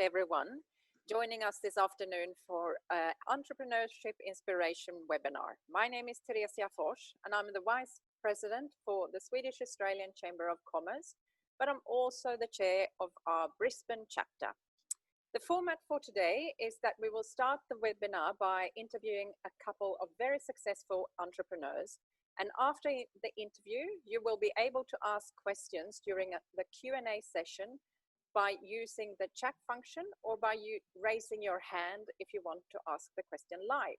everyone joining us this afternoon for an Entrepreneurship Inspiration webinar. My name is Theresia Fors and I'm the Vice President for the Swedish Australian Chamber of Commerce, but I'm also the chair of our Brisbane chapter. The format for today is that we will start the webinar by interviewing a couple of very successful entrepreneurs. And after the interview, you will be able to ask questions during the Q&A session by using the chat function or by raising your hand if you want to ask the question live.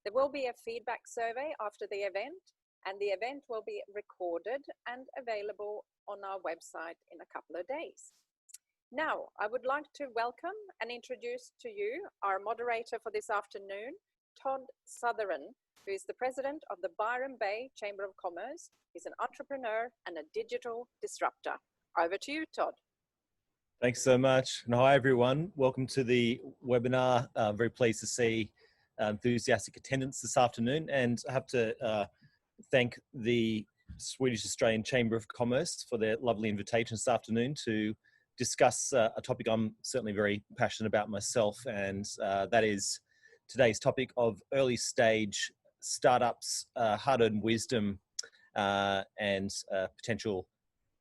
There will be a feedback survey after the event, and the event will be recorded and available on our website in a couple of days. Now, I would like to welcome and introduce to you our moderator for this afternoon, Todd Sotheren, who is the president of the Byron Bay Chamber of Commerce. He's an entrepreneur and a digital disruptor. Over to you, Todd. Thanks so much. And hi, everyone. Welcome to the webinar. Very pleased to see enthusiastic attendance this afternoon. And I have to thank the Swedish Australian Chamber of Commerce for their lovely invitation this afternoon to discuss a topic I'm certainly very passionate about myself. And that is today's topic of early stage startups, hard-earned wisdom, and potential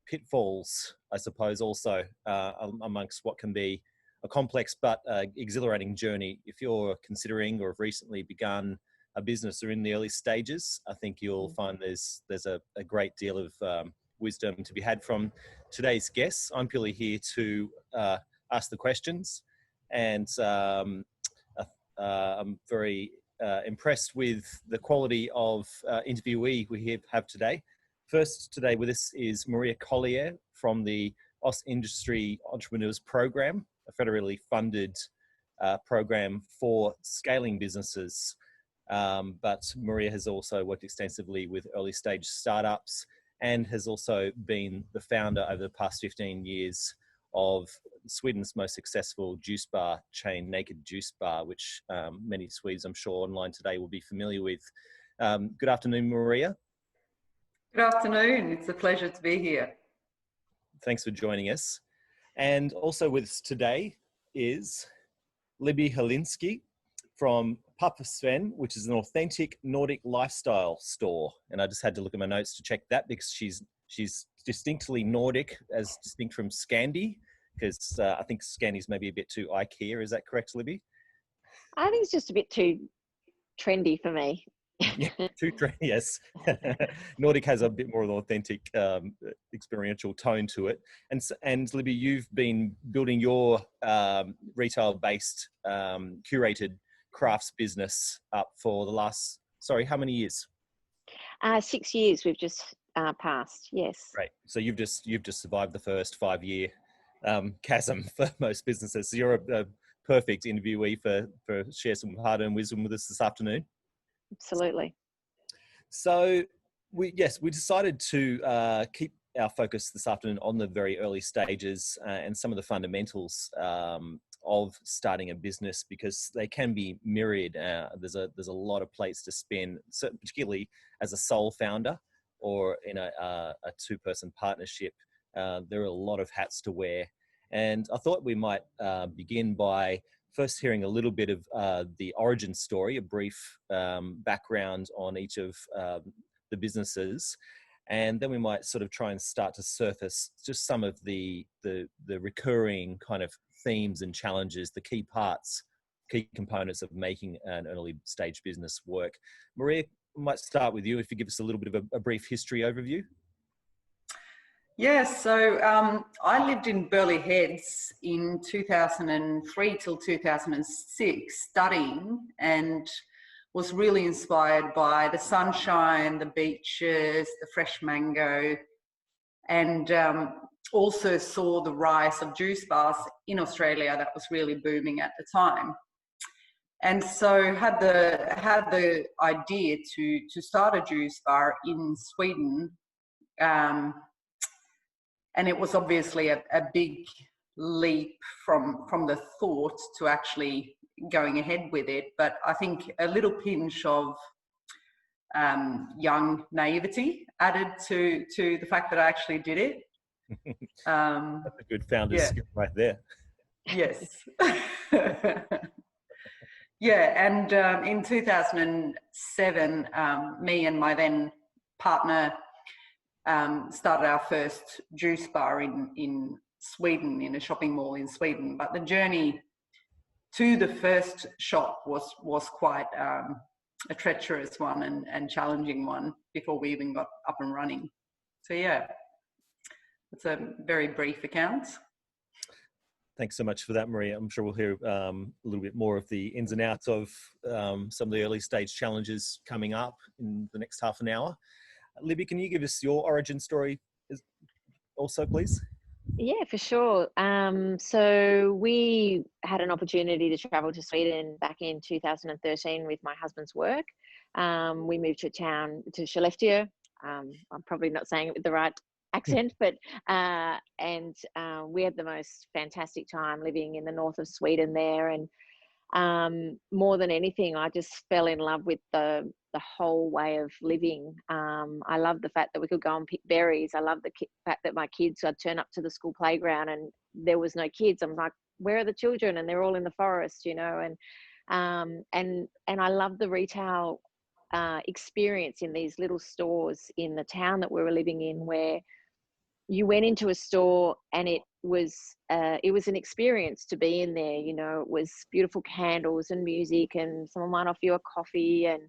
pitfalls, I suppose, also amongst what can be a complex but exhilarating journey. If you're considering or have recently begun a business or in the early stages, I think you'll find there's a great deal of wisdom to be had from today's guests. I'm purely here to ask the questions, and I'm very impressed with the quality of interviewee we have today. First today with us is Maria Collyer from the AUS Industry Entrepreneurs Program, a federally funded program for scaling businesses. But Maria has also worked extensively with early stage startups and has also been the founder over the past 15 years of Sweden's most successful juice bar chain, Naked Juice Bar, which many Swedes, I'm sure, online today will be familiar with. Good afternoon, Maria. Good afternoon. It's a pleasure to be here. Thanks for joining us. And also with us today is Libby Helinski from Pappa Sven, which is an authentic Nordic lifestyle store. And I just had to look at my notes to check that because she's distinctly Nordic, as distinct from Scandi, because I think Scandis maybe a bit too IKEA. Is that correct, Libby? I think it's just a bit too trendy for me. Yeah, too trendy, yes. Nordic has a bit more of an authentic experiential tone to it. And Libby, you've been building your retail-based curated crafts business up for the last, how many years? 6 years we've just passed, yes. Right. So you've just survived the first 5-year chasm for most businesses. So you're a perfect interviewee for share some hard-earned wisdom with us this afternoon. Absolutely. So we decided to keep our focus this afternoon on the very early stages and some of the fundamentals of starting a business, because they can be myriad. There's a lot of plates to spin, particularly as a sole founder or in a two-person partnership. There are a lot of hats to wear, and I thought we might begin by first hearing a little bit of the origin story, a brief background on each of the businesses, and then we might sort of try and start to surface just some of the recurring kind of themes and challenges, the key components of making an early stage business work. Maria, we might start with you if you give us a little bit of a brief history overview. Yes, so I lived in Burleigh Heads in 2003 till 2006 studying, and was really inspired by the sunshine, the beaches, the fresh mango, and also saw the rise of juice bars in Australia that was really booming at the time. And so had the idea to start a juice bar in Sweden. And it was obviously a big leap from the thought to actually going ahead with it. But I think a little pinch of young naivety added to the fact that I actually did it. That's a good founder's skill right there. Yes. Yeah, and in 2007, me and my then partner started our first juice bar in Sweden, in a shopping mall in Sweden. But the journey to the first shop was quite a treacherous one and challenging one before we even got up and running. So yeah, it's a very brief account. Thanks so much for that, Maria. I'm sure we'll hear a little bit more of the ins and outs of some of the early stage challenges coming up in the next half an hour. Libby, can you give us your origin story also, please? Yeah, for sure. So we had an opportunity to travel to Sweden back in 2013 with my husband's work. We moved to a town, to Skellefteå. I'm probably not saying it with the right accent, but we had the most fantastic time living in the north of Sweden there. And more than anything, I just fell in love with the whole way of living. I love the fact that we could go and pick berries. I love the fact that my kids, I'd turn up to the school playground and there was no kids. I'm like, where are the children? And they're all in the forest, you know. And I love the retail experience in these little stores in the town that we were living in, where you went into a store and it was an experience to be in there. You know, it was beautiful candles and music, and someone might offer you a coffee, and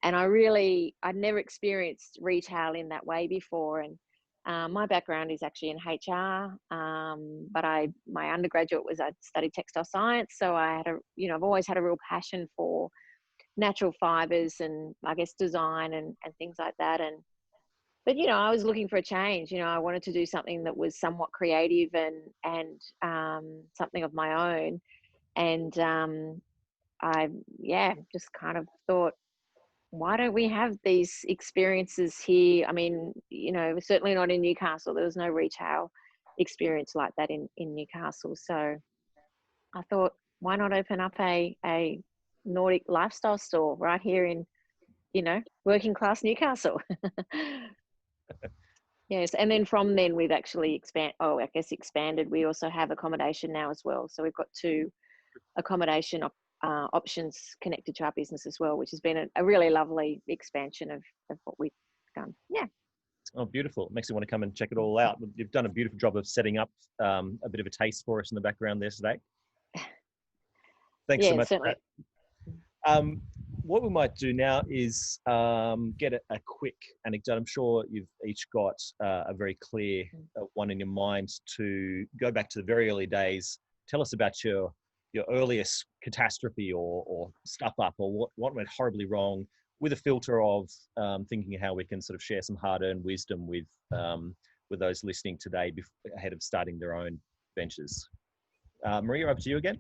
I'd never experienced retail in that way before. And my background is actually in HR, but my undergraduate was, I studied textile science, so I've always had a real passion for natural fibers and I guess design and things like that. But I was looking for a change. I wanted to do something that was somewhat creative and something of my own. And I just kind of thought, why don't we have these experiences here? I mean, certainly not in Newcastle. There was no retail experience like that in Newcastle. So I thought, why not open up a Nordic lifestyle store right here in, working class Newcastle. Yes, and then from then we've actually expanded. We also have accommodation now as well. So we've got 2 accommodation options connected to our business as well, which has been a really lovely expansion of what we've done. Yeah. Oh, beautiful. Makes me want to come and check it all out. You've done a beautiful job of setting up a bit of a taste for us in the background there today. Thanks so much certainly. for that. What we might do now is get a quick anecdote. I'm sure you've each got a very clear one in your mind to go back to the very early days. Tell us about your earliest catastrophe or stuff up, or what went horribly wrong, with a filter of thinking how we can sort of share some hard-earned wisdom with those listening today ahead of starting their own ventures. Maria, up to you again.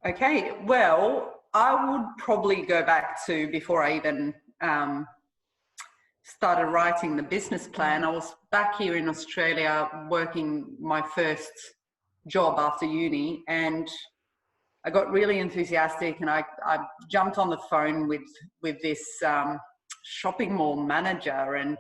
Okay, well, I would probably go back to before I even started writing the business plan. I was back here in Australia working my first job after uni, and I got really enthusiastic, and I jumped on the phone with this shopping mall manager and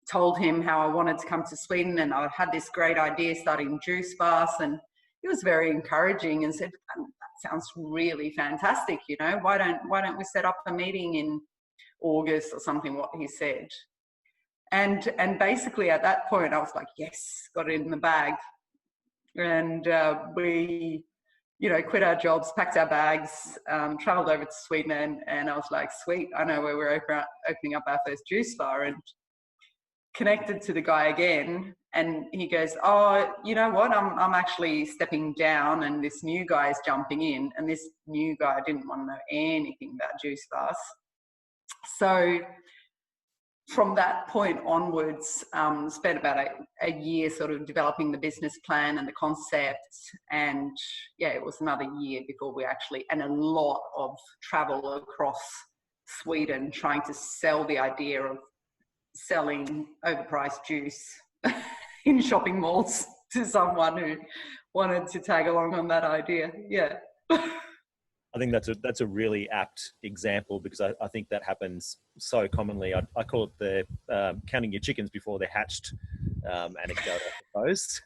told him how I wanted to come to Sweden, and I had this great idea starting juice bars, and he was very encouraging and said, that sounds really fantastic, why don't we set up a meeting in August or something, what he said. And basically at that point I was like, yes, got it in the bag. And we, quit our jobs, packed our bags, traveled over to Sweden, and I was like, sweet, I know where we're opening up our first juice bar. And connected to the guy again, and he goes, oh, you know what, I'm actually stepping down and this new guy is jumping in. And this new guy didn't want to know anything about juice bars. So from that point onwards, spent about a year sort of developing the business plan and the concept. And yeah, it was another year before we and a lot of travel across Sweden trying to sell the idea of selling overpriced juice in shopping malls to someone who wanted to tag along on that idea. Yeah. I think that's a really apt example, because I think that happens so commonly. I call it the counting your chickens before they're hatched anecdote, I suppose.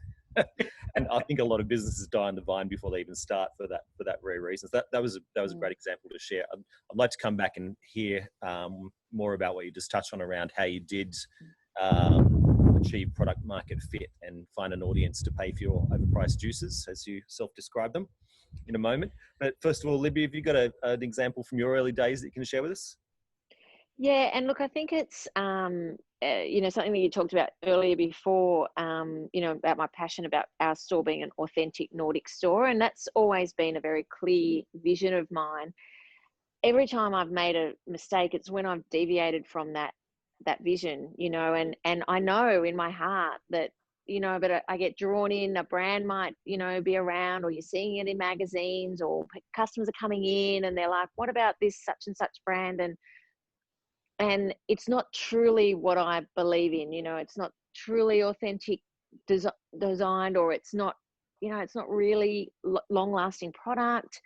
And I think a lot of businesses die on the vine before they even start for that very reason. That was a great example to share. I'd like to come back and hear more about what you just touched on around how you did achieve product market fit and find an audience to pay for your overpriced juices, as you self-describe them, in a moment. But first of all, Libby, have you got an example from your early days that you can share with us? Yeah, and look, I think it's something that you talked about earlier before, about my passion about our store being an authentic Nordic store, and that's always been a very clear vision of mine. Every time I've made a mistake, it's when I've deviated from that vision, and I know in my heart that, but I get drawn in, a brand might, be around, or you're seeing it in magazines, or customers are coming in and they're like, what about this such and such brand? And it's not truly what I believe in, it's not truly authentic designed, or it's not, it's not really long lasting product.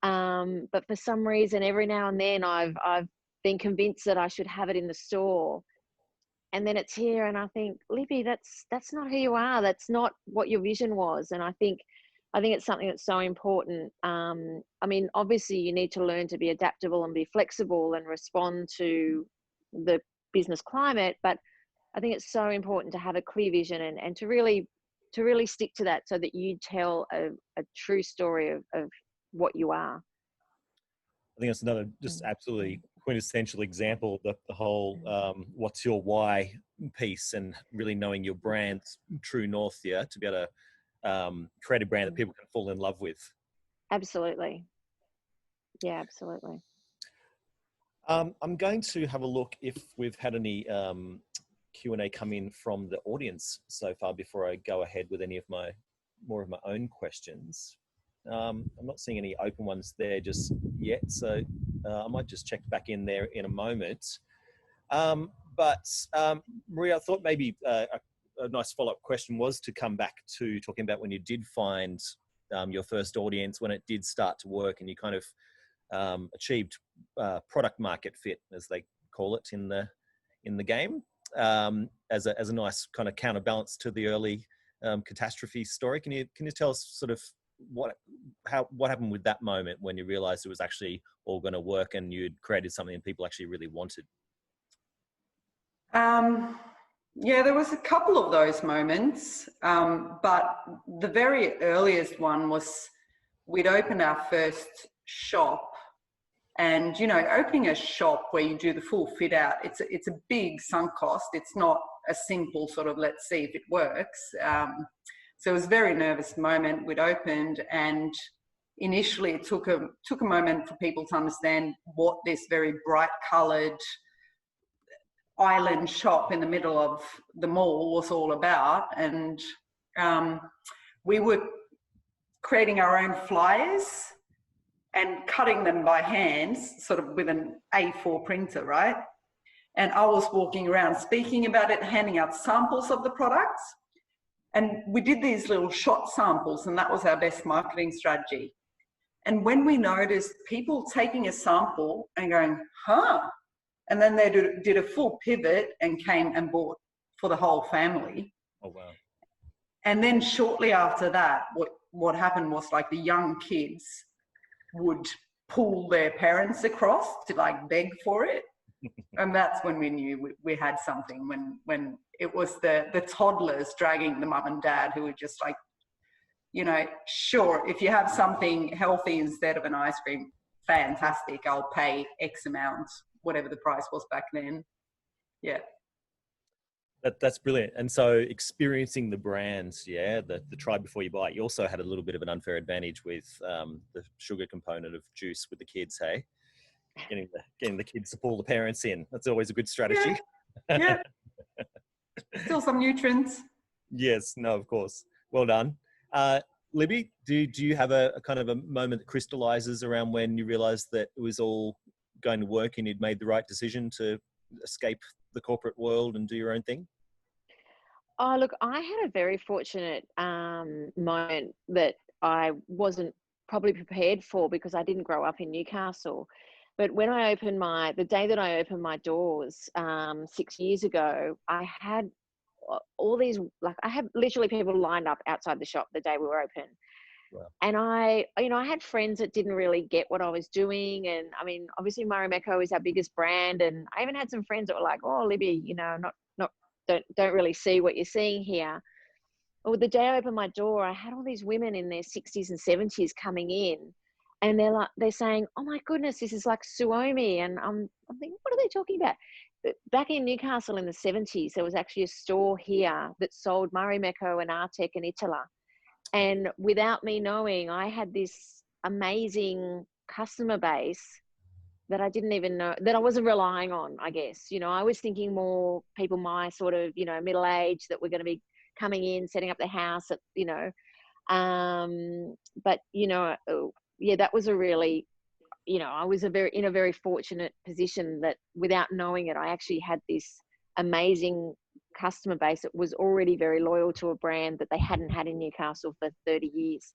But for some reason, every now and then I've been convinced that I should have it in the store. And then it's here and I think, Libby, that's not who you are. That's not what your vision was. And I think it's something that's so important. Obviously you need to learn to be adaptable and be flexible and respond to the business climate, but I think it's so important to have a clear vision and to really stick to that, so that you tell a true story of what you are. I think that's another just absolutely quintessential example of the whole what's your why piece, and really knowing your brand's true north here to be able to create a brand that people can fall in love with. Absolutely. Yeah, absolutely. I'm going to have a look if we've had any Q&A come in from the audience so far before I go ahead with any of more of my own questions. I'm not seeing any open ones there just yet, so I might just check back in there in a moment. But Maria, I thought maybe a nice follow-up question was to come back to talking about when you did find your first audience, when it did start to work and you kind of achieved product market fit, as they call it in the game, as a nice kind of counterbalance to the early catastrophe story. Can you tell us sort of what happened with that moment when you realized it was actually all going to work and you'd created something that people actually really wanted? Yeah, there was a couple of those moments, but the very earliest one was we'd opened our first shop. And, opening a shop where you do the full fit out, it's a big sunk cost. It's not a simple sort of, let's see if it works. So it was a very nervous moment. We'd opened, and initially it took a moment for people to understand what this very bright coloured island shop in the middle of the mall was all about. And we were creating our own flyers and cutting them by hand, sort of with an A4 printer, right? And I was walking around speaking about it, handing out samples of the products. And we did these little shot samples, and that was our best marketing strategy. And when we noticed people taking a sample and going, and then they did a full pivot and came and bought for the whole family. Oh, wow. And then shortly after that, what happened was, like, the young kids would pull their parents across to, like, beg for it. And that's when we knew we had something, when it was the toddlers dragging the mum and dad, who were just like, sure, if you have something healthy instead of an ice cream, fantastic, I'll pay X amount, whatever the price was back then. Yeah. That's brilliant. And so experiencing the brands, the try before you buy, you also had a little bit of an unfair advantage with the sugar component of juice with the kids, hey? Getting the kids to pull the parents in. That's always a good strategy. Yeah. Still some nutrients. Yes, no, of course. Well done. Libby, do you have a kind of a moment that crystallizes around when you realized that it was all going to work and you'd made the right decision to escape the corporate world and do your own thing? Oh, look, I had a very fortunate moment that I wasn't probably prepared for, because I didn't grow up in Newcastle. But when I opened the day that I opened my doors 6 years ago, I had all these, like, I had literally people lined up outside the shop the day we were open. Wow. And I had friends that didn't really get what I was doing. And I mean, obviously Marimekko is our biggest brand. And I even had some friends that were like, oh, Libby, don't really see what you're seeing here. Well, the day I opened my door, I had all these women in their 60s and 70s coming in, and they're saying, oh my goodness, this is like Suomi. And I'm thinking, what are they talking about? But back in Newcastle in the 70s, there was actually a store here that sold Marimekko and Artek and Itala. And without me knowing, I had this amazing customer base that I didn't even know, that I wasn't relying on, I guess. I was thinking more people my sort of, middle age that were going to be coming in, setting up their house, but, that was a really, I was in a very fortunate position that without knowing it, I actually had this amazing customer base that was already very loyal to a brand that they hadn't had in Newcastle for 30 years.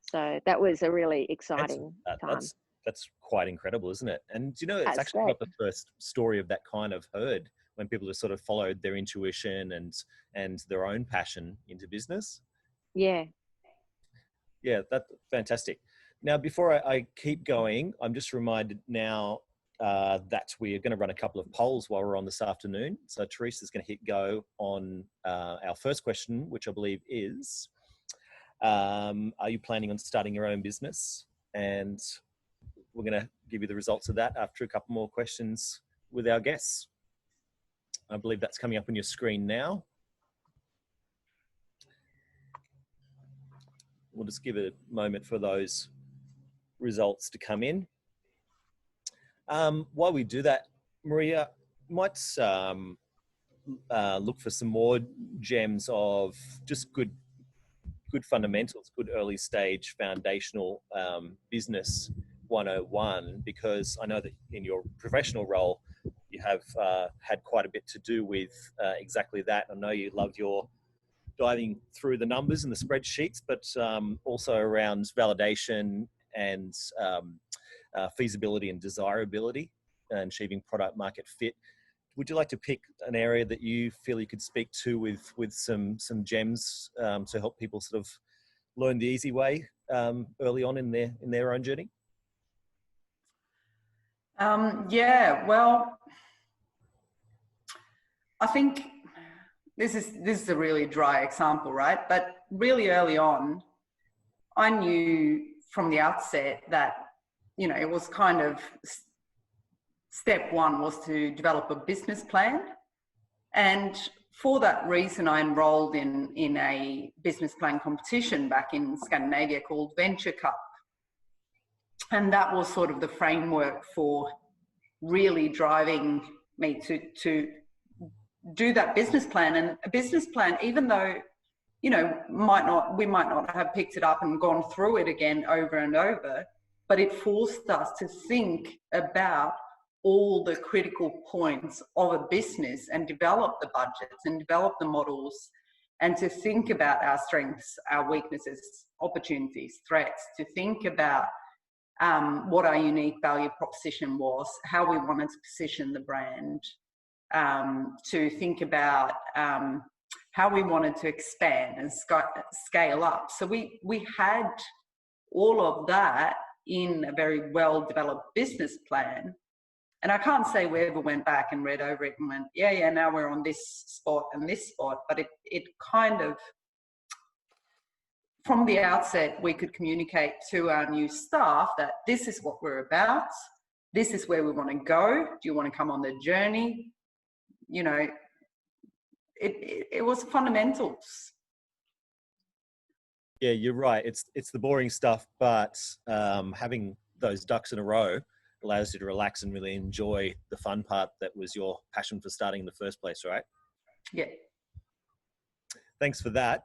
So that was a really exciting time. That's quite incredible, isn't it? And it's That's actually great. not the first story of that kind I've heard, when people have sort of followed their intuition and their own passion into business. Yeah. Yeah, that's fantastic. Now, before I keep going, I'm just reminded now that we are going to run a couple of polls while we're on this afternoon. So Teresa's going to hit go on our first question, which I believe is, are you planning on starting your own business? And we're going to give you the results of that after a couple more questions with our guests. I believe that's coming up on your screen now. We'll just give it a moment for those results to come in. While we do that, Maria, might look for some more gems of just good fundamentals, good early stage foundational business 101, because I know that in your professional role, you have had quite a bit to do with exactly that. I know you love your diving through the numbers and the spreadsheets, but also around validation and feasibility and desirability and achieving product market fit. Would you like to pick an area that you feel you could speak to with some gems to help people sort of learn the easy way early on in their own journey? Well, I think this is a really dry example, right? But really early on, I knew from the outset that, it was kind of step one was to develop a business plan. And for that reason, I enrolled in a business plan competition back in Scandinavia called Venture Cup. And that was sort of the framework for really driving me to do that business plan. And a business plan, even though, we might not have picked it up and gone through it again over and over, but it forced us to think about all the critical points of a business and develop the budgets and develop the models, and to think about our strengths, our weaknesses, opportunities, threats, to think about what our unique value proposition was, how we wanted to position the brand, to think about how we wanted to expand and scale up. So we had all of that in a very well-developed business plan. And I can't say we ever went back and read over it and went, yeah, now we're on this spot and this spot. But it kind of, from the outset, we could communicate to our new staff that this is what we're about. This is where we want to go. Do you want to come on the journey? It was fundamentals. Yeah, you're right. It's the boring stuff, but having those ducks in a row allows you to relax and really enjoy the fun part that was your passion for starting in the first place, right? Yeah. Thanks for that.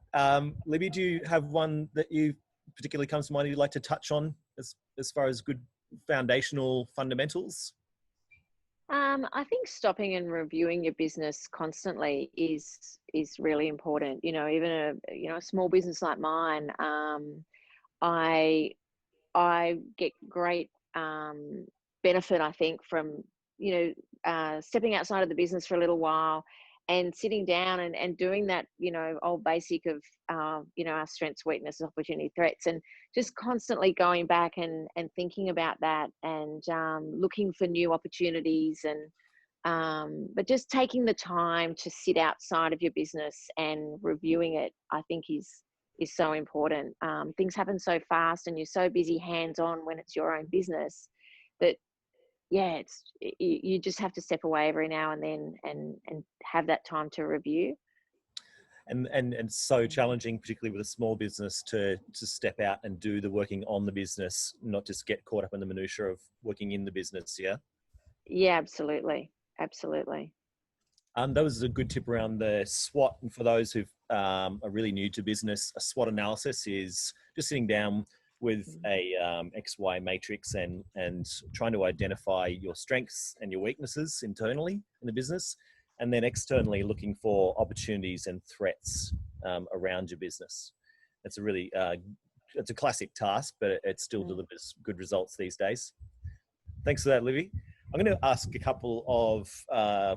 Libby, do you have one that you particularly comes to mind you'd like to touch on as far as good foundational fundamentals? I think stopping and reviewing your business constantly is really important. Even a small business like mine, I get great benefit, I think, from stepping outside of the business for a little while and sitting down and doing that, old basic of, our strengths, weaknesses, opportunity, threats, and just constantly going back and thinking about that and looking for new opportunities but just taking the time to sit outside of your business and reviewing it, I think is so important. Things happen so fast and you're so busy hands-on when it's your own business that, you just have to step away every now and then and have that time to review. And it's so challenging, particularly with a small business, to step out and do the working on the business, not just get caught up in the minutiae of working in the business. Yeah. Yeah, absolutely. Absolutely. That was a good tip around the SWOT. And for those who are really new to business, a SWOT analysis is just sitting down with a XY matrix and trying to identify your strengths and your weaknesses internally in the business, and then externally looking for opportunities and threats around your business. It's a really, it's a classic task, but it still delivers good results these days. Thanks for that, Libby. I'm going to ask a couple of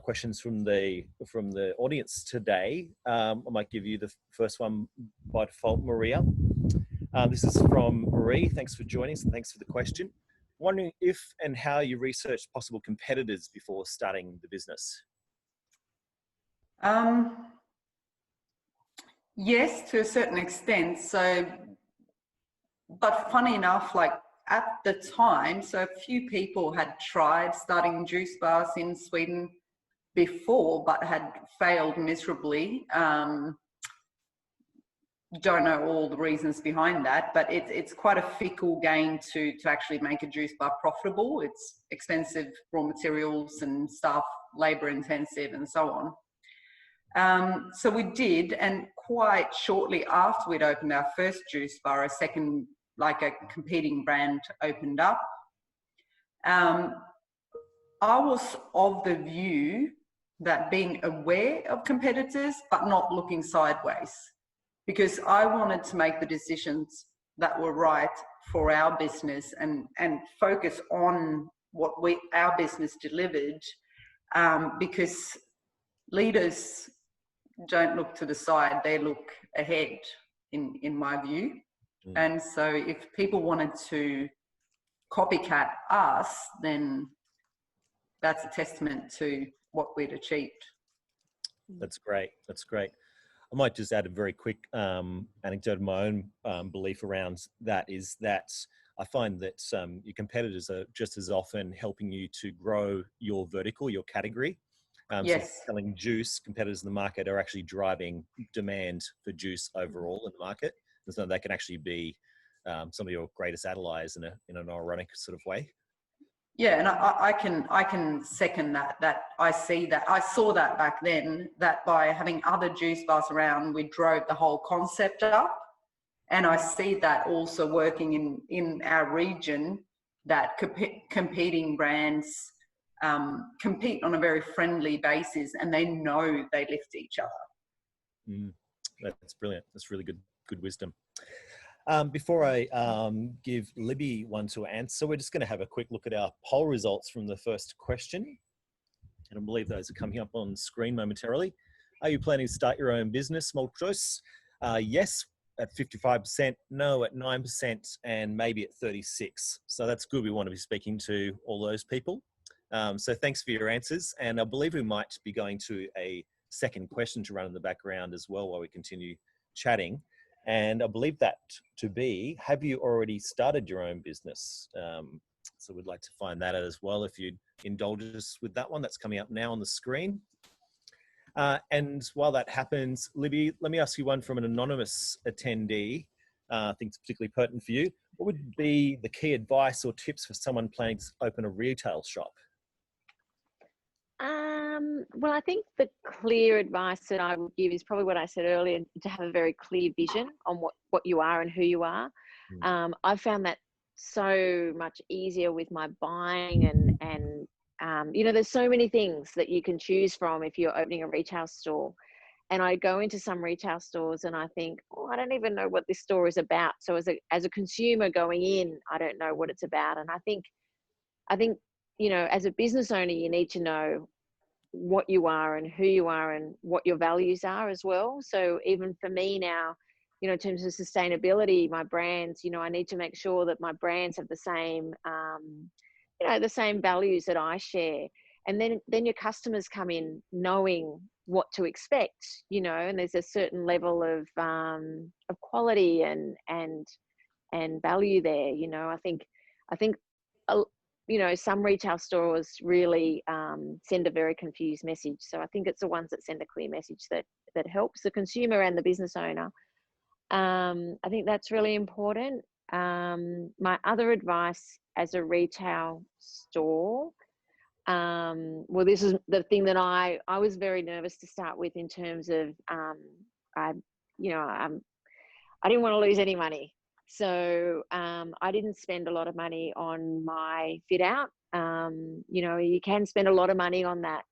questions from the audience today. I might give you the first one by default, Maria. This is from Marie. Thanks for joining us and thanks for the question. Wondering if and how you researched possible competitors before starting the business. Yes, to a certain extent. So, but funny enough, like at the time, so a few people had tried starting juice bars in Sweden before, but had failed miserably. Don't know all the reasons behind that, but it's quite a fickle game to actually make a juice bar profitable. It's expensive raw materials and stuff, labor intensive and so on. So we did, and quite shortly after we'd opened our first juice bar, a second, like a competing brand opened up. I was of the view that being aware of competitors, but not looking sideways, because I wanted to make the decisions that were right for our business and focus on what our business delivered, because leaders don't look to the side, they look ahead, in my view. And so if people wanted to copycat us, then that's a testament to what we'd achieved. That's great. That's great. I might just add a very quick anecdote of my own belief around that, is that I find that your competitors are just as often helping you to grow your vertical, your category. Yes. So selling juice, competitors in the market are actually driving demand for juice overall in the market. And so they can actually be some of your greatest allies in an ironic sort of way. Yeah, and I can second that I saw that back then, that by having other juice bars around, we drove the whole concept up. And I see that also working in our region, that competing brands compete on a very friendly basis, and they know they lift each other. That's brilliant. That's really good wisdom. Before I give Libby one to answer, we're just going to have a quick look at our poll results from the first question. And I believe those are coming up on screen momentarily. Are you planning to start your own business? Multiple choice. Yes at 55%, no at 9%, and maybe at 36%. So that's good. We want to be speaking to all those people. So thanks for your answers. And I believe we might be going to a second question to run in the background as well while we continue chatting. And I believe that to be, have you already started your own business? So we'd like to find that out as well. If you'd indulge us with that one, that's coming up now on the screen. And while that happens, Libby, let me ask you one from an anonymous attendee. I think it's particularly pertinent for you. What would be the key advice or tips for someone planning to open a retail shop? Well, I think the clear advice that I would give is probably what I said earlier, to have a very clear vision on what you are and who you are. I found that so much easier with my buying and there's so many things that you can choose from if you're opening a retail store. And I go into some retail stores and I think, I don't even know what this store is about. So as a consumer going in, I don't know what it's about. And I think, as a business owner, you need to know what you are and who you are and what your values are as well. So even for me now, you know, in terms of sustainability, my brands, you know, I need to make sure that my brands have the same, you know, the same values that I share. And then your customers come in knowing what to expect, you know, and there's a certain level of quality and value there. You know, I think, you know, some retail stores really send a very confused message. So I think it's the ones that send a clear message that helps the consumer and the business owner. I think that's really important. My other advice as a retail store, well, this is the thing that I was very nervous to start with in terms of, I didn't want to lose any money. So I didn't spend a lot of money on my fit out. You know, you can spend a lot of money on that.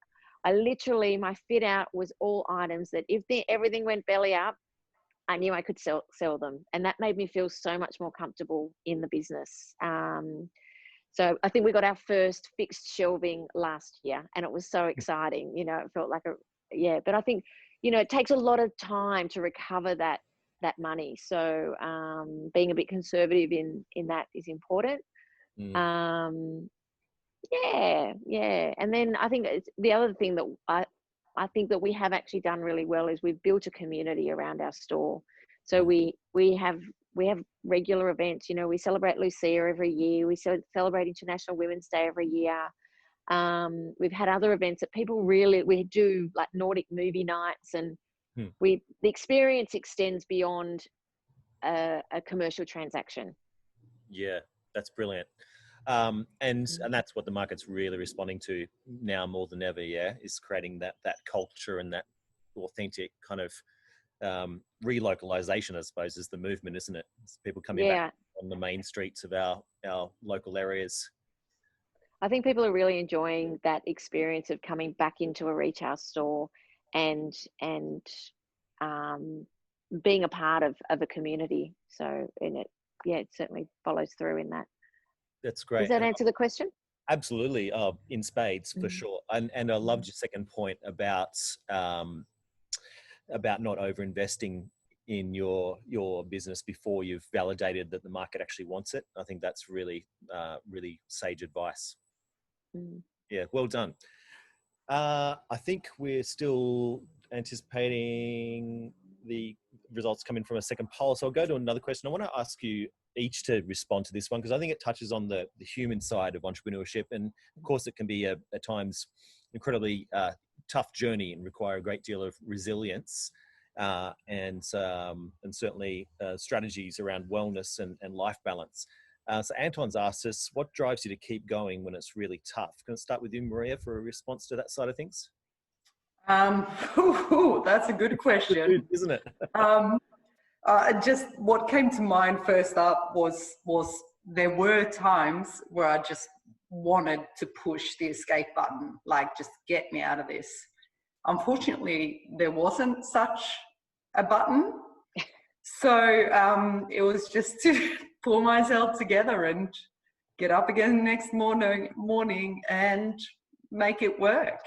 My fit out was all items that if everything went belly up, I knew I could sell them. And that made me feel so much more comfortable in the business. So I think we got our first fixed shelving last year and it was so exciting. You know, it felt like but I think, you know, it takes a lot of time to recover that money. So being a bit conservative in that is important. And then I think the other thing that I think that we have actually done really well is we've built a community around our store. So we have regular events. You know, we celebrate Lucia every year. We celebrate International Women's Day every year. We've had other events that we do like Nordic movie nights, and the experience extends beyond a commercial transaction. Yeah, that's brilliant. And that's what the market's really responding to now more than ever, is creating that culture and that authentic kind of relocalization, I suppose, is the movement, isn't it? It's people coming back on the main streets of our local areas. I think people are really enjoying that experience of coming back into a retail store and being a part of a community. So it certainly follows through in that. That's great. Does that answer the question? Absolutely. In spades, for sure. And I loved your second point about not over-investing in your business before you've validated that the market actually wants it. I think that's really, really sage advice. Yeah, well done. I think we're still anticipating the results coming from a second poll. So I'll go to another question. I want to ask you each to respond to this one, because I think it touches on the human side of entrepreneurship. And of course, it can be at times incredibly tough journey and require a great deal of resilience and certainly strategies around wellness and life balance. So Anton's asked us, what drives you to keep going when it's really tough? Can I start with you, Maria, for a response to that side of things? That's a good question, isn't it? Just what came to mind first up was there were times where I just wanted to push the escape button, like just get me out of this. Unfortunately, there wasn't such a button. So it was just to pull myself together and get up again the next morning and make it work.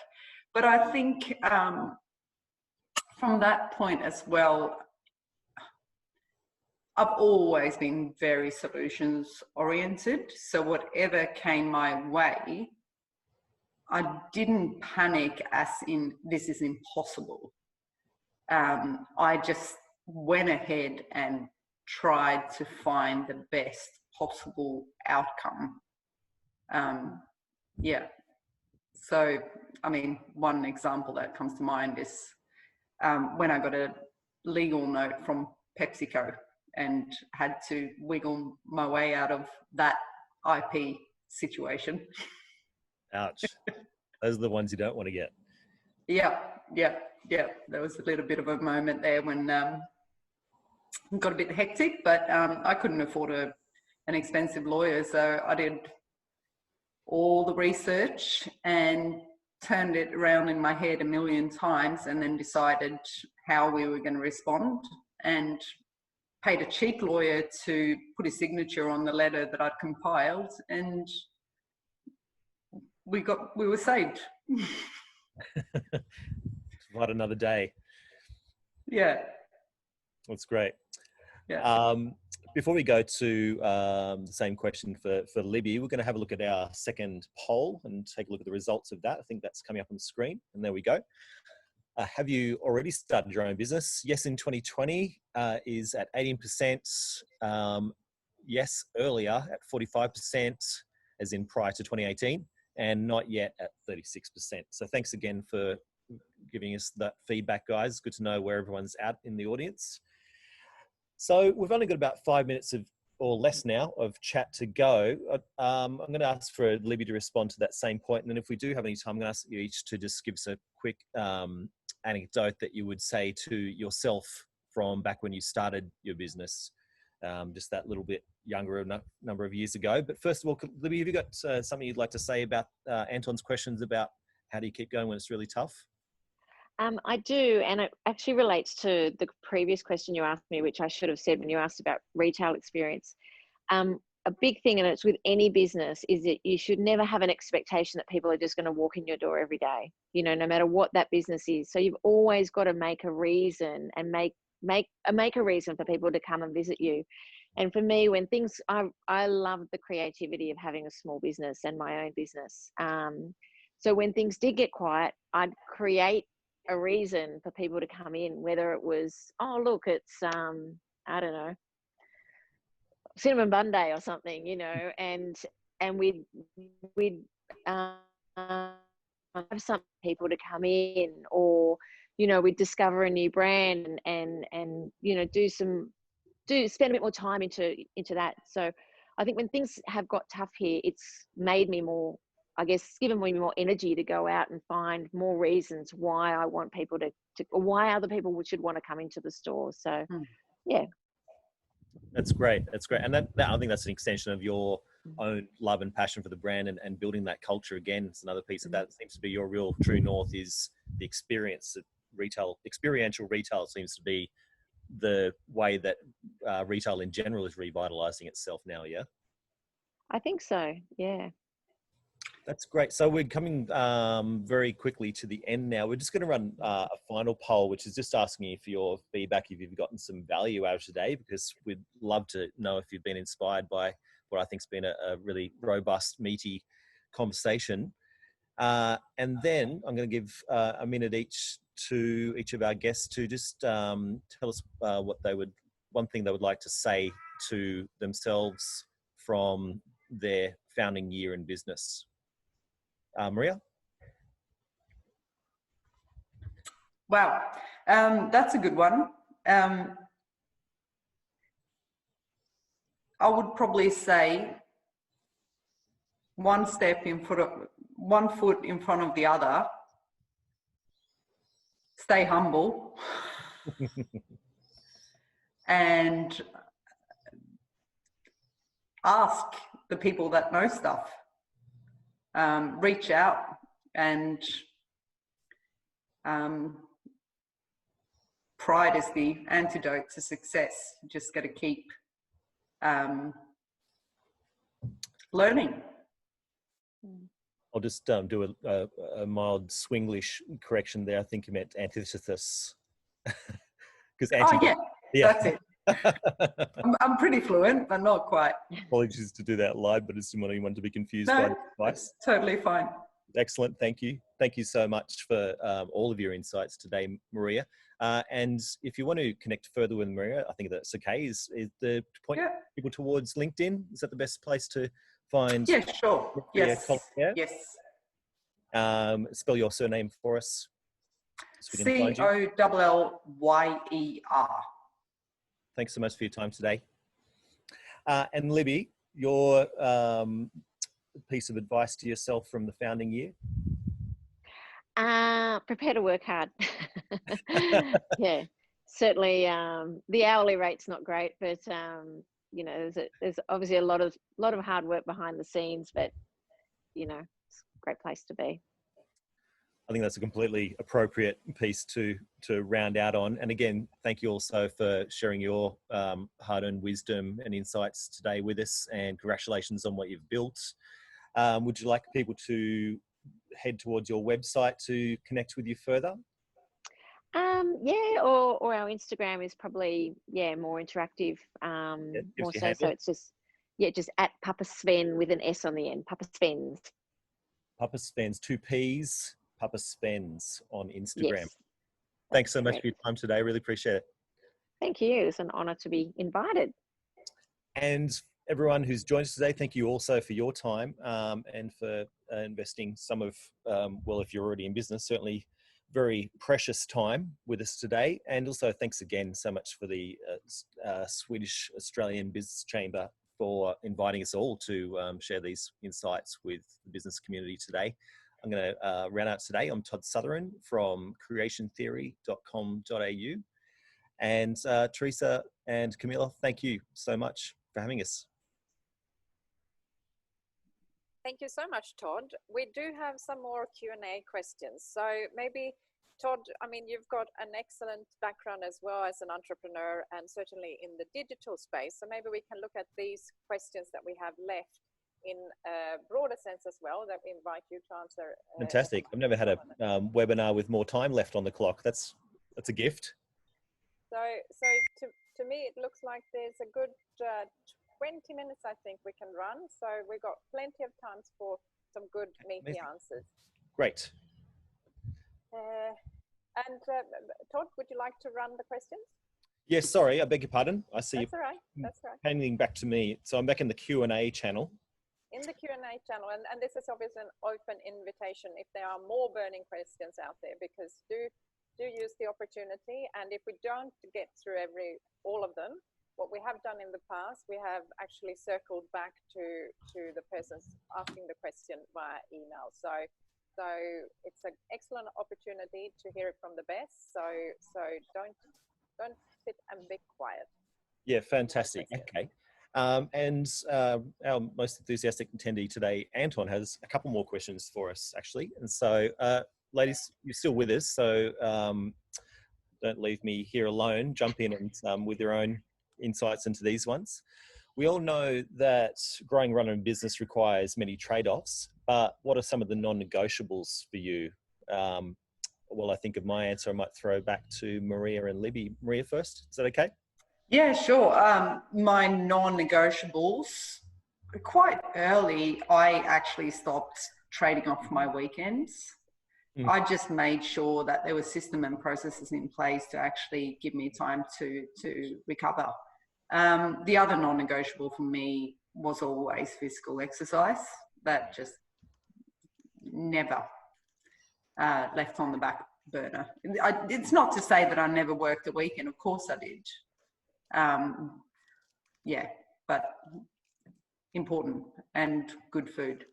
But I think from that point as well, I've always been very solutions oriented. So whatever came my way, I didn't panic as in this is impossible. I just went ahead and tried to find the best possible outcome. So, I mean, one example that comes to mind is when I got a legal note from PepsiCo and had to wiggle my way out of that IP situation. Ouch. Those are the ones you don't want to get. Yeah. There was a little bit of a moment there when it got a bit hectic, but I couldn't afford an expensive lawyer, so I did all the research and turned it around in my head a million times and then decided how we were going to respond and paid a cheap lawyer to put his signature on the letter that I'd compiled, and we were saved. What another day. Yeah. That's great. Yeah. Before we go to the same question for Libby, we're going to have a look at our second poll and take a look at the results of that. I think that's coming up on the screen, and there we go. Have you already started your own business? Yes, in 2020 is at 18%. Yes, earlier at 45%, as in prior to 2018, and not yet at 36%. So thanks again for giving us that feedback, guys. Good to know where everyone's at in the audience. So we've only got about 5 minutes or less now of chat to go. I'm going to ask for Libby to respond to that same point. And then if we do have any time, I'm going to ask you each to just give us a quick anecdote that you would say to yourself from back when you started your business, just that little bit younger number of years ago. But first of all, Libby, have you got something you'd like to say about Anton's questions about how do you keep going when it's really tough? I do, and it actually relates to the previous question you asked me, which I should have said when you asked about retail experience. A big thing, and it's with any business, is that you should never have an expectation that people are just going to walk in your door every day, you know, no matter what that business is. So you've always got to make a reason and make a reason for people to come and visit you. And for me, when things, I love the creativity of having a small business and my own business. So when things did get quiet, I'd create a reason for people to come in, whether it was, oh, look, it's, I don't know, cinnamon bun day or something, you know, and we'd have some people to come in, or, you know, we'd discover a new brand and you know, spend a bit more time into that. So I think when things have got tough here, it's made me more, I guess, given me more energy to go out and find more reasons why I want people to or why other people should want to come into the store. So, yeah. That's great. That's great. And that I think that's an extension of your own love and passion for the brand and building that culture. Again, it's another piece of that seems to be your real true north, is the experience. Experiential retail seems to be the way that retail in general is revitalizing itself now. Yeah. I think so. Yeah. That's great. So we're coming very quickly to the end now. We're just going to run a final poll, which is just asking you for your feedback if you've gotten some value out of today, because we'd love to know if you've been inspired by what I think has been a really robust, meaty conversation. And then I'm going to give a minute each to each of our guests to just tell us one thing they would like to say to themselves from their founding year in business. Maria? Wow, that's a good one. I would probably say one foot in front of the other. Stay humble and ask the people that know stuff. Reach out, and pride is the antidote to success. You just got to keep learning. I'll just do a mild Swinglish correction there. I think you meant antithesis. Yeah, that's it. I'm pretty fluent, but not quite. Apologies to do that live, but I just didn't want anyone to be confused by the advice. Totally fine. Excellent. Thank you. Thank you so much for all of your insights today, Maria. And if you want to connect further with Maria, I think that's okay. Is the point people towards LinkedIn? Is that the best place to find? Yeah, sure. Maria Yes. Collyer? Yes. Spell your surname for us. So Collyer. Thanks so much for your time today. And Libby, your piece of advice to yourself from the founding year? Prepare to work hard. Yeah, certainly. The hourly rate's not great, but you know, there's obviously a lot of hard work behind the scenes, but you know, it's a great place to be. I think that's a completely appropriate piece to round out on. And again, thank you also for sharing your hard-earned wisdom and insights today with us, and congratulations on what you've built. Would you like people to head towards your website to connect with you further? Yeah, or our Instagram is probably, more interactive. More so. Handle. So it's just at Pappa Sven with an S on the end. Pappa Sven's. Pappa Sven's, 2 P's, Pappa Sven's on Instagram. Yes, Thanks so much correct. for your time today. Really appreciate it. Thank you. It's an honour to be invited. And everyone who's joined us today, thank you also for your time and for investing some of, well, if you're already in business, certainly very precious time with us today. And also thanks again so much for the Swedish Australian Business Chamber for inviting us all to share these insights with the business community today. I'm going to round out today. I'm Todd Sotheren from creationtheory.com.au. And Teresa and Camilla, thank you so much for having us. Thank you so much, Todd. We do have some more Q&A questions. So maybe, Todd, I mean, you've got an excellent background as well as an entrepreneur and certainly in the digital space. So maybe we can look at these questions that we have left in a broader sense as well that we invite you to answer. Fantastic. I've never had a webinar with more time left on the clock. That's a gift. So to me, it looks like there's a good 20 minutes, I think we can run. So we've got plenty of time for some good meaty answers. Great. Todd, would you like to run the questions? Yes, sorry, I beg your pardon. I see That's all right. That's all right. handing back to me. So I'm back in the Q&A channel. In the Q&A channel, and this is obviously an open invitation if there are more burning questions out there, because do use the opportunity. And if we don't get through all of them, what we have done in the past, we have actually circled back to the persons asking the question via email. So it's an excellent opportunity to hear it from the best. So don't sit and be quiet. Yeah, fantastic. Okay. And our most enthusiastic attendee today, Anton, has a couple more questions for us, actually. And so, ladies, you're still with us, so don't leave me here alone. Jump in and with your own insights into these ones. We all know that growing, running a business requires many trade-offs, but what are some of the non-negotiables for you? Well, I think of my answer, I might throw back to Maria and Libby. Maria first, is that okay? Yeah, sure. My non-negotiables, quite early, I actually stopped trading off my weekends. I just made sure that there were system and processes in place to actually give me time to recover. The other non-negotiable for me was always physical exercise. That just never left on the back burner. It's not to say that I never worked a weekend. Of course I did. Yeah, but important and good food.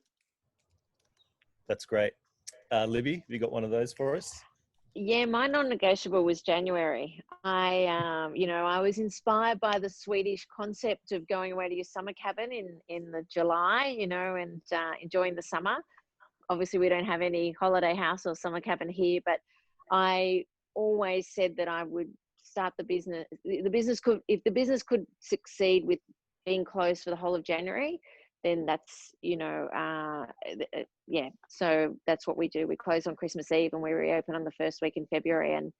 That's great. Libby, have you got one of those for us? Yeah, my non-negotiable was January. I was inspired by the Swedish concept of going away to your summer cabin in the July, and enjoying the summer. Obviously, we don't have any holiday house or summer cabin here, but I always said that I would start the business. If the business could succeed with being closed for the whole of January, then that's, so that's what we do. We close on Christmas Eve and we reopen on the first week in February. And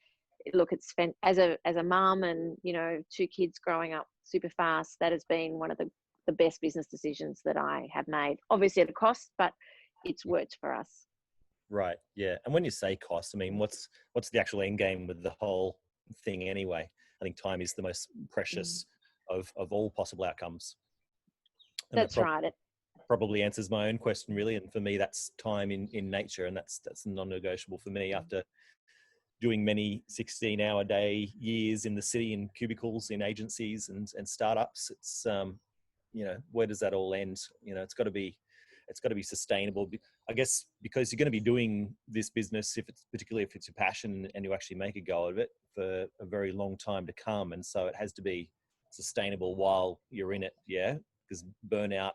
look, it's as a mum and, 2 kids growing up super fast, that has been one of the best business decisions that I have made. Obviously at a cost, but it's worked for us. Right. Yeah. And when you say cost, I mean, what's the actual end game with the whole thing anyway? I think time is the most precious of all possible outcomes. And that's right. It probably answers my own question, really. And for me, that's time in nature. And that's non-negotiable for me after doing many 16-hour-day years in the city, in cubicles, in agencies and startups. It's, where does that all end? It's got to be sustainable. I guess because you're going to be doing this business, particularly if it's your passion and you actually make a go of it for a very long time to come. And so it has to be sustainable while you're in it. Yeah. Because burnout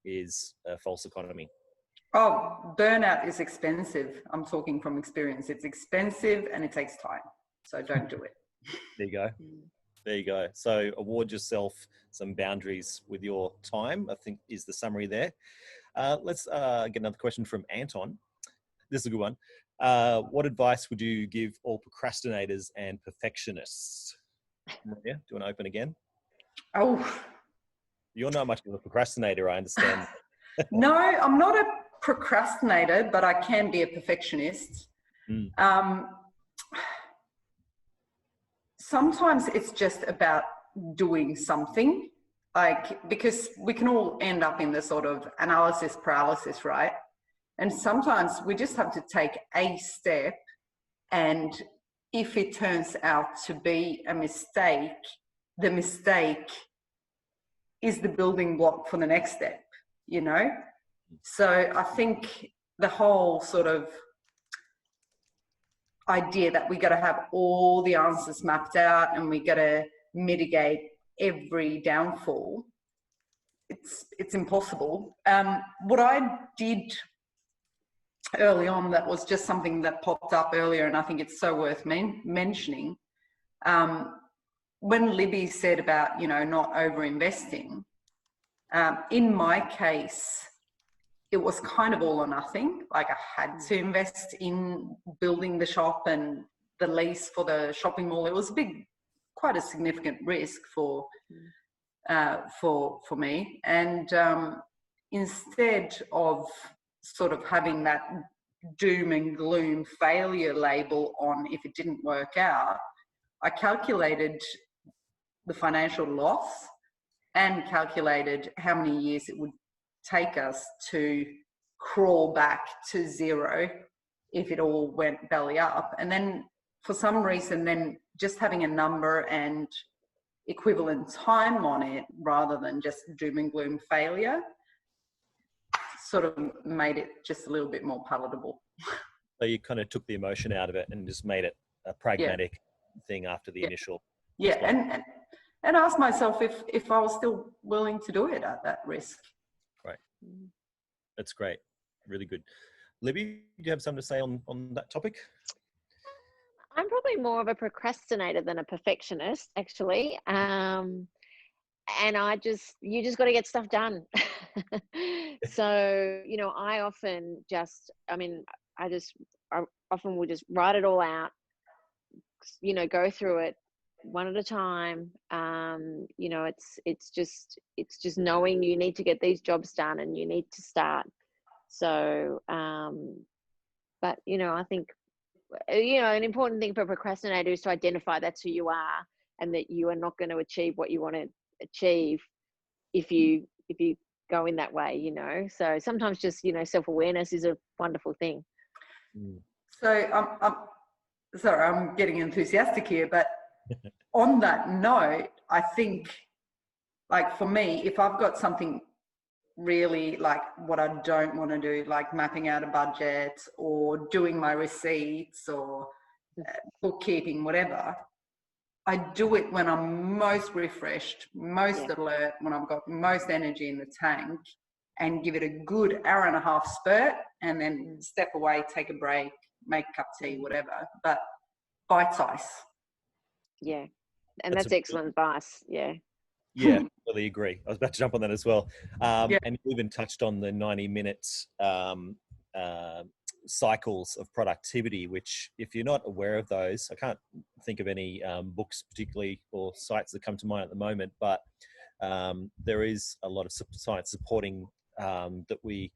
is a false economy. Oh, burnout is expensive. I'm talking from experience. It's expensive and it takes time. So don't do it. There you go. There you go. So award yourself some boundaries with your time, I think is the summary there. Let's get another question from Anton. this is a good one. What advice would you give all procrastinators and perfectionists? Maria, do you want to open again? Oh, You're not much of a procrastinator, I understand. no, I'm not a procrastinator, but I can be a perfectionist. Sometimes it's just about doing something, like, because we can all end up in the sort of analysis paralysis, right? And sometimes we just have to take a step, and if it turns out to be a mistake, the mistake is the building block for the next step, you know? So I think the whole sort of idea that we got to have all the answers mapped out and we got to mitigate every downfall, it's impossible. What I did early on, that was just something that popped up earlier, and I think it's so worth mentioning. When Libby said about, you know, not over investing, in my case, it was kind of all or nothing. Like, I had to invest in building the shop and the lease for the shopping mall. It was quite a significant risk for me. And instead of sort of having that doom and gloom failure label on if it didn't work out, I calculated the financial loss and calculated how many years it would take us to crawl back to zero if it all went belly up. And then for some reason, then just having a number and equivalent time on it rather than just doom and gloom failure sort of made it just a little bit more palatable. So you kind of took the emotion out of it and just made it a pragmatic thing after the initial. Yeah, and asked myself if I was still willing to do it at that risk. Right. That's great. Really good. Libby, do you have something to say on that topic? I'm probably more of a procrastinator than a perfectionist, actually. And you just got to get stuff done. So, you know, I often will just write it all out, you know, go through it one at a time. You know, it's just knowing you need to get these jobs done and you need to start. So, but, you know, I think, you know, an important thing for a procrastinator is to identify that's who you are and that you are not going to achieve what you want to achieve if you go in that way, you know. So sometimes just, you know, self-awareness is a wonderful thing. So I'm getting enthusiastic here, but on that note, I think, like, for me, if I've got something really like what I don't want to do, like mapping out a budget or doing my receipts or bookkeeping, whatever, I do it when I'm most refreshed, most alert, when I've got most energy in the tank, and give it a good hour and a half spurt, and then step away, take a break, make a cup of tea, whatever, but bite size. Yeah. And that's excellent advice. Yeah. Yeah, really agree. I was about to jump on that as well. And you even touched on the 90 minutes cycles of productivity, which, if you're not aware of those, I can't think of any books particularly or sites that come to mind at the moment, but there is a lot of science supporting that we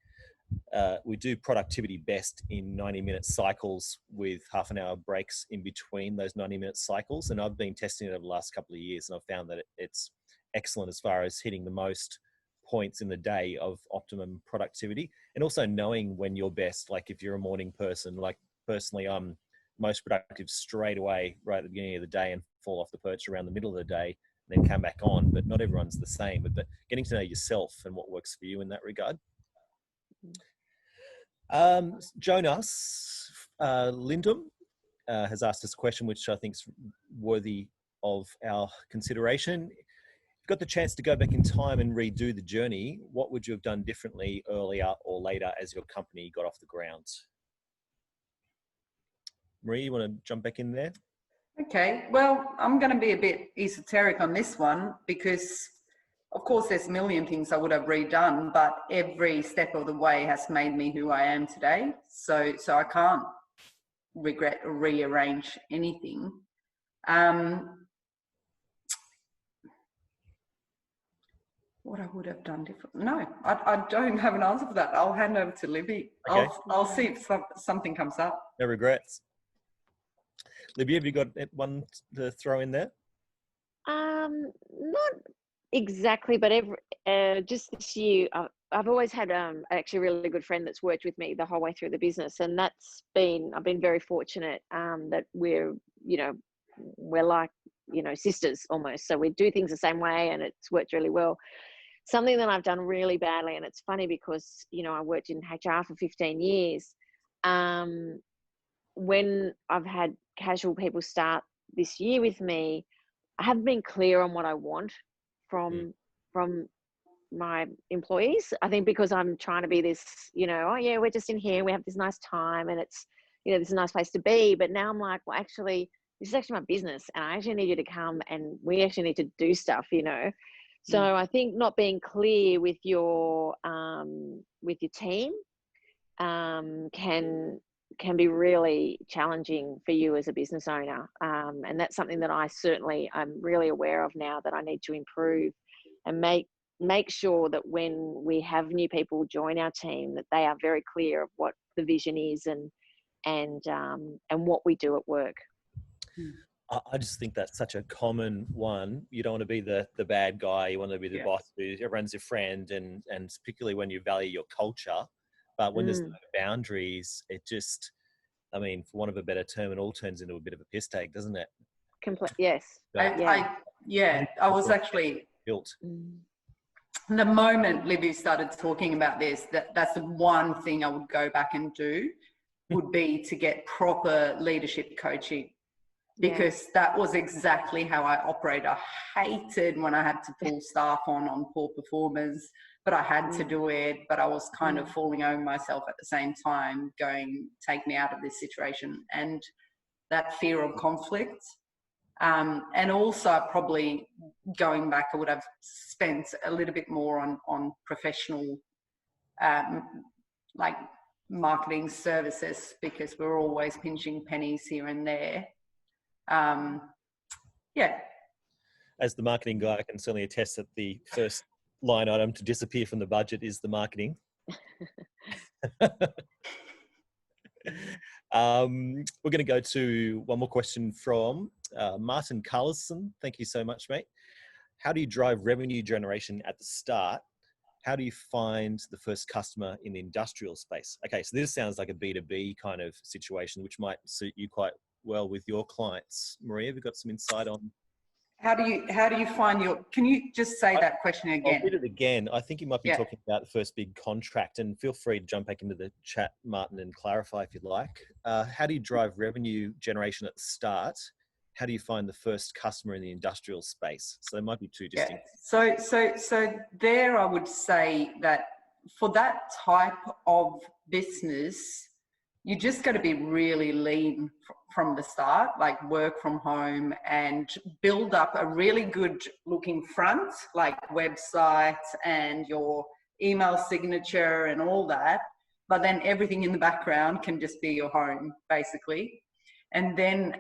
do productivity best in 90-minute cycles with half an hour breaks in between those 90-minute cycles. And I've been testing it over the last couple of years, and I've found that it's excellent as far as hitting the most points in the day of optimum productivity, and also knowing when you're best. Like, if you're a morning person, like personally, I'm most productive straight away right at the beginning of the day and fall off the perch around the middle of the day and then come back on. But not everyone's the same, but getting to know yourself and what works for you in that regard. Jonas Lindum has asked us a question which I think is worthy of our consideration. If you got the chance to go back in time and redo the journey, what would you have done differently earlier or later as your company got off the ground? Maria, you want to jump back in there? Okay, well, I'm going to be a bit esoteric on this one, because of course, there's a million things I would have redone, but every step of the way has made me who I am today. So I can't regret or rearrange anything. What I would have done different? No, I don't have an answer for that. I'll hand over to Libby. Okay. I'll see if something comes up. No regrets. Libby, have you got one to throw in there? Not exactly, but just this year, I've always had actually a really good friend that's worked with me the whole way through the business, and I've been very fortunate that we're like sisters almost. So we do things the same way, and it's worked really well. Something that I've done really badly, and it's funny because I worked in HR for 15 years. When I've had casual people start this year with me, I haven't been clear on what I want from my employees. I think because I'm trying to be this, oh yeah, we're just in here, we have this nice time, and it's, this is a nice place to be. But now I'm like, well, actually, this is actually my business, and I actually need you to come, and we actually need to do stuff, So I think not being clear with your team can be really challenging for you as a business owner. And that's something that I'm really aware of now, that I need to improve and make sure that when we have new people join our team, that they are very clear of what the vision is and what we do at work. I just think that's such a common one. You don't want to be the bad guy. You want to be the boss who everyone's your friend, and particularly when you value your culture. But when there's no boundaries, it just, for want of a better term, it all turns into a bit of a piss take, doesn't it? Yes. I was actually built. The moment Libby started talking about this, that's the one thing I would go back and do, would be to get proper leadership coaching. Because that was exactly how I operate. I hated when I had to pull staff on poor performers, but I had to do it. But I was kind of falling over myself at the same time, going, take me out of this situation. And that fear of conflict. And also probably going back, I would have spent a little bit more on professional, like marketing services, because we're always pinching pennies here and there. As the marketing guy, I can certainly attest that the first line item to disappear from the budget is the marketing. We're going to go to one more question from Martin Carlson. Thank you so much, mate. How do you drive revenue generation at the start? How do you find the first customer in the industrial space? Okay, so this sounds like a B2B kind of situation, which might suit you quite well with your clients. Maria, have you got some insight on? How do you find can you just say that question again? I'll read it again. I think you might be talking about the first big contract, and feel free to jump back into the chat, Martin, and clarify if you'd like. How do you drive revenue generation at the start? How do you find the first customer in the industrial space? So there might be two distinct. So there I would say that for that type of business, you just got to be really lean from the start, like work from home and build up a really good looking front, like website and your email signature and all that. But then everything in the background can just be your home, basically. And then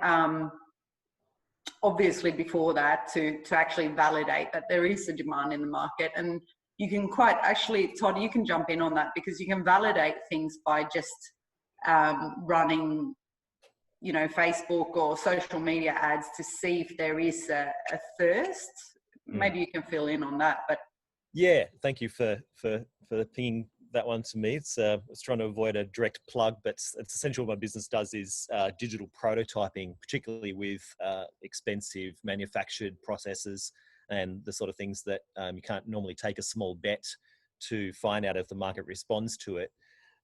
obviously before that, to actually validate that there is a demand in the market. And you can Todd, you can jump in on that, because you can validate things by just running, Facebook or social media ads to see if there is a thirst. Maybe you can fill in on that. But yeah, thank you for pinging that one to me. I was trying to avoid a direct plug, but it's essentially what my business does is digital prototyping, particularly with expensive manufactured processes and the sort of things that you can't normally take a small bet to find out if the market responds to it.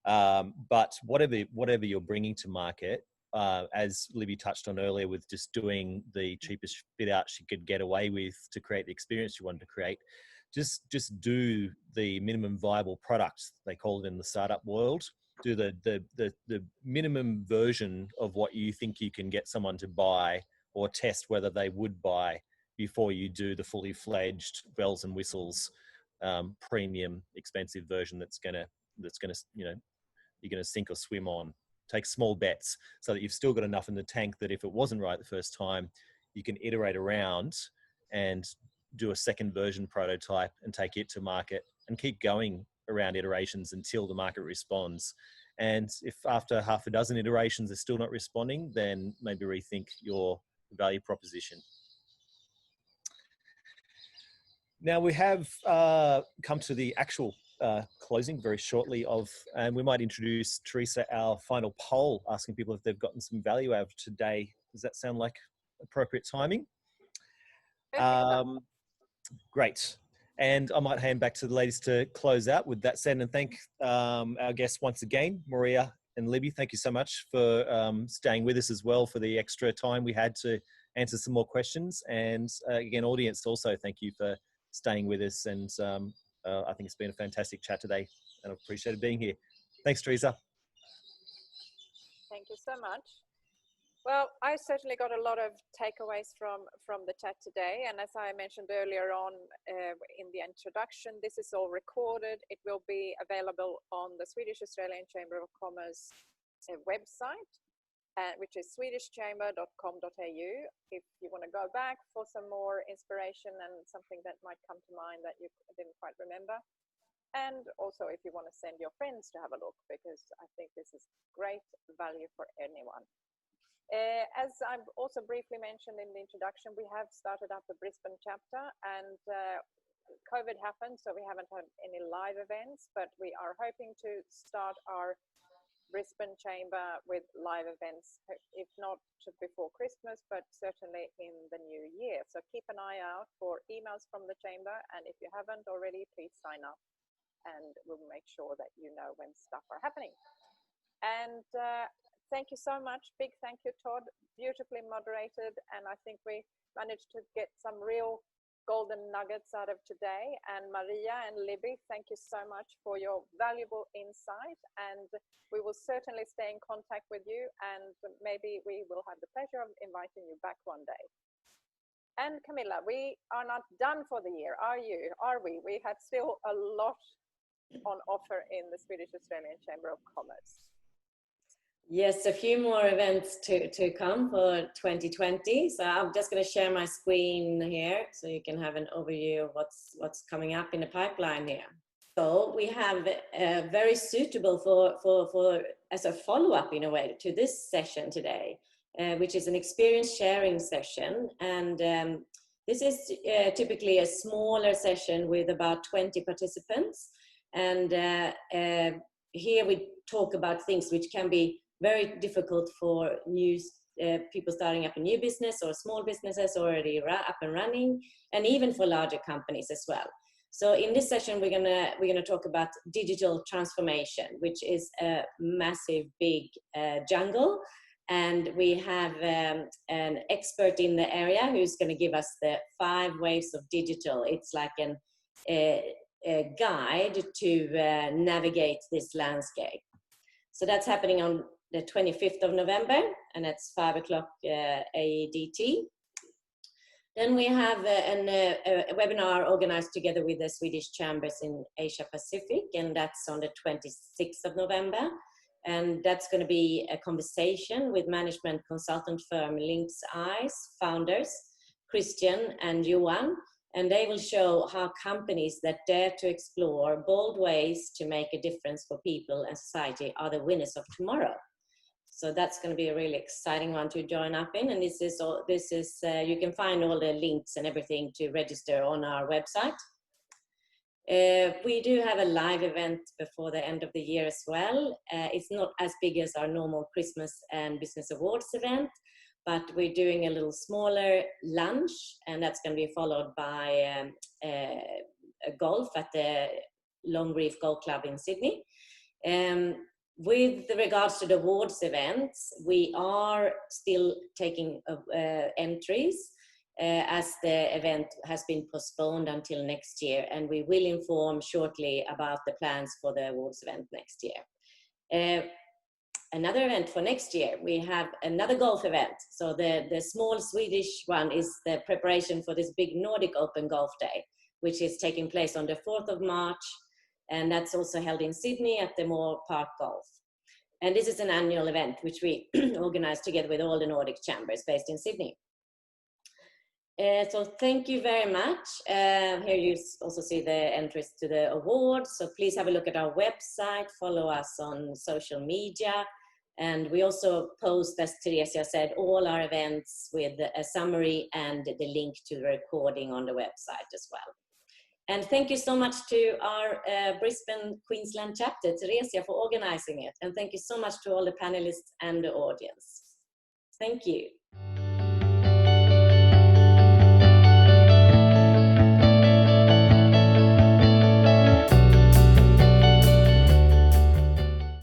But whatever you're bringing to market, as Libby touched on earlier, with just doing the cheapest fit out she could get away with to create the experience you wanted to create, just do the minimum viable product, they call it in the startup world. Do the minimum version of what you think you can get someone to buy, or test whether they would buy before you do the fully fledged bells and whistles premium expensive version that's gonna you know, you're gonna sink or swim on. Take small bets so that you've still got enough in the tank that if it wasn't right the first time, you can iterate around and do a second version prototype and take it to market and keep going around iterations until the market responds. And if after half a dozen iterations they're still not responding, then maybe rethink your value proposition. Now we have come to the actual closing very shortly and we might introduce, Teresa, our final poll, asking people if they've gotten some value out of today. Does that sound like appropriate timing? Great. And I might hand back to the ladies to close out with that said, and thank our guests once again, Maria and Libby. Thank you so much for staying with us as well for the extra time we had to answer some more questions. And again, audience, also thank you for staying with us. And I think it's been a fantastic chat today and I've appreciated being here. Thanks, Teresa. Thank you so much. Well, I certainly got a lot of takeaways from the chat today. And as I mentioned earlier on in the introduction, this is all recorded. It will be available on the Swedish Australian Chamber of Commerce website, which is swedishchamber.com.au. If you want to go back for some more inspiration and something that might come to mind that you didn't quite remember. And also if you want to send your friends to have a look, because I think this is great value for anyone. As I've also briefly mentioned in the introduction, we have started up the Brisbane chapter, and COVID happened, so we haven't had any live events, but we are hoping to start our Brisbane chamber with live events, if not before Christmas, but certainly in the new year. So keep an eye out for emails from the chamber, and if you haven't already, please sign up and we'll make sure that you know when stuff are happening. And thank you so much. Big thank you, Todd. Beautifully moderated. And I think we managed to get some real golden nuggets out of today. And Maria and Libby, thank you so much for your valuable insight. And we will certainly stay in contact with you. And maybe we will have the pleasure of inviting you back one day. And Camilla, we are not done for the year, are you? Are we? We have still a lot on offer in the Swedish Australian Chamber of Commerce. Yes, a few more events to come for 2020. So I'm just going to share my screen here so you can have an overview of what's coming up in the pipeline here. So we have very suitable for as a follow-up in a way to this session today, which is an experience sharing session. And this is typically a smaller session with about 20 participants. And here we talk about things which can be very difficult for new people starting up a new business or small businesses already up and running, and even for larger companies as well. So in this session, we're gonna talk about digital transformation, which is a massive, big jungle. And we have an expert in the area who's going to give us the 5 waves of digital. It's like a guide to navigate this landscape. So that's happening on the 25th of November, and it's 5 o'clock AEDT. Then we have a webinar organized together with the Swedish chambers in Asia Pacific, and that's on the 26th of November. And that's going to be a conversation with management consultant firm Lynx Eyes founders, Christian and Johan. And they will show how companies that dare to explore bold ways to make a difference for people and society are the winners of tomorrow. So that's going to be a really exciting one to join up in. And you can find all the links and everything to register on our website. We do have a live event before the end of the year as well. It's not as big as our normal Christmas and Business Awards event, but we're doing a little smaller lunch, and that's going to be followed by a golf at the Long Reef Golf Club in Sydney. With regards to the awards events, we are still taking entries as the event has been postponed until next year, and we will inform shortly about the plans for the awards event next year. another event for next year. We have another golf event. So the small Swedish one is the preparation for this big Nordic Open Golf Day, which is taking place on the 4th of March. And that's also held in Sydney at the Moore Park Golf. And this is an annual event which we organize together with all the Nordic chambers based in Sydney. So thank you very much. Here you also see the entries to the awards. So please have a look at our website, follow us on social media. And we also post, as Theresia said, all our events with a summary and the link to the recording on the website as well. And thank you so much to our Brisbane, Queensland chapter, Theresia, for organizing it. And thank you so much to all the panelists and the audience. Thank you.